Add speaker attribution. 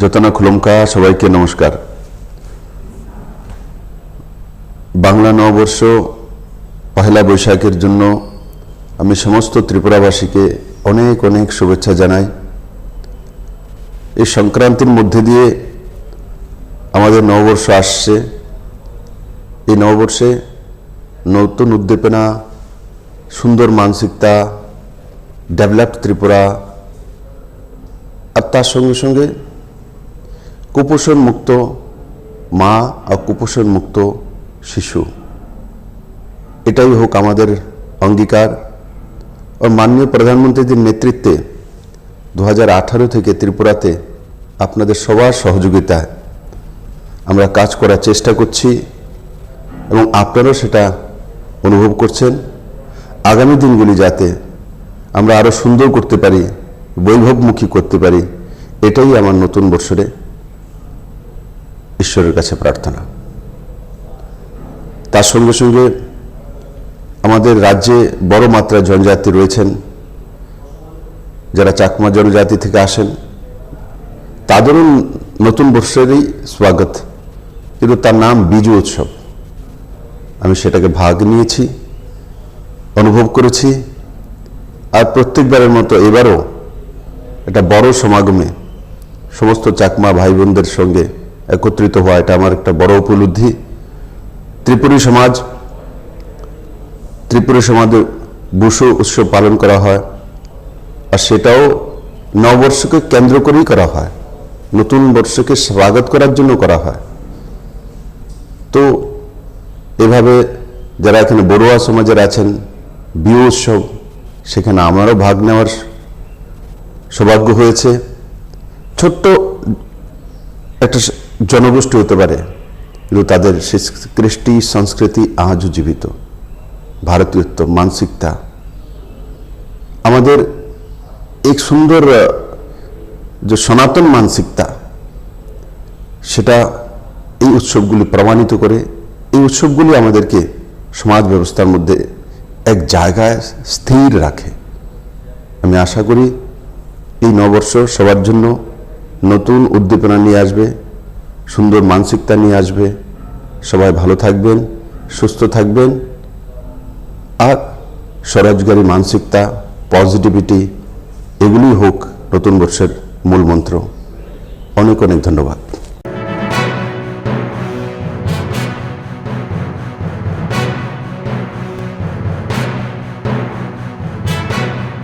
Speaker 1: যতনা খুলমকা সবাইকে নমস্কার। বাংলা নববর্ষ পহেলা বৈশাখের জন্য আমি সমস্ত ত্রিপুরাবাসীকে অনেক অনেক শুভেচ্ছা জানাই। এই সংক্রান্তির মধ্যে দিয়ে আমাদের নববর্ষ আসছে। এই নববর্ষে নতুন উদ্দীপনা, সুন্দর মানসিকতা, ডেভেলপড ত্রিপুরা, আর তার সঙ্গে সঙ্গে কুপোষণ মুক্ত মা আর কুপোষণ মুক্ত শিশু, এটাই হোক আমাদের অঙ্গীকার। আর মাননীয় প্রধানমন্ত্রীর নেতৃত্বে 2018 থেকে ত্রিপুরাতে আপনাদের সবার সহযোগিতায় আমরা কাজ করার চেষ্টা করছি এবং আপনারাও সেটা অনুভব করছেন। আগামী দিনগুলি যাতে আমরা আরও সুন্দর করতে পারি, বৈভবমুখী করতে পারি, এটাই আমার নতুন বৎসরে ঈশ্বরের কাছে প্রার্থনা। তার সঙ্গে সঙ্গে আমাদের রাজ্যে বড় মাত্রায় জনজাতি রয়েছেন, যারা চাকমা জনজাতি থেকে আসেন, তাদেরও নতুন বৎসরেরই স্বাগত, কিন্তু তার নাম বিজু উৎসব। আমি সেটাকে ভাগ নিয়েছি, অনুভব করেছি, আর প্রত্যেকবারের মতো এবারও একটা বড় সমাগমে সমস্ত চাকমা ভাই বোনদের সঙ্গে একত্রিত হওয়া, এটা আমার একটা বড় উপলব্ধি। ত্রিপুরী সমাজে বসু উৎসব পালন করা হয়, আর সেটাও নববর্ষকে কেন্দ্র করেই করা হয়, নতুন বর্ষকে স্বাগত করার জন্য করা হয়। তো এভাবে যারা এখানে বড়ুয়া সমাজের আছেন, বিহু উৎসব, সেখানে আমারও ভাগ নেওয়ার সৌভাগ্য হয়েছে। ছোট্ট একটা জনগোষ্ঠী হতে পারে, কিন্তু তাদের কৃষ্টি সংস্কৃতি আজও জীবিত, ভারতীয়ত্ব, মানসিকতা, আমাদের এক সুন্দর যে সনাতন মানসিকতা, সেটা এই উৎসবগুলি প্রমাণিত করে। এই উৎসবগুলি আমাদেরকে সমাজ ব্যবস্থার মধ্যে এক জায়গায় স্থির রাখে। আমি আশা করি এই নববর্ষ সবার জন্য নতুন উদ্দীপনা নিয়ে আসবে, সুন্দর মানসিকতা নিয়ে আসবে। সবাই ভালো থাকবেন, সুস্থ থাকবেন, আর স্বরাজগারী মানসিকতা, পজিটিভিটি, এগুলি হোক নতুন বর্ষের মূল মন্ত্র। অনেক অনেক ধন্যবাদ।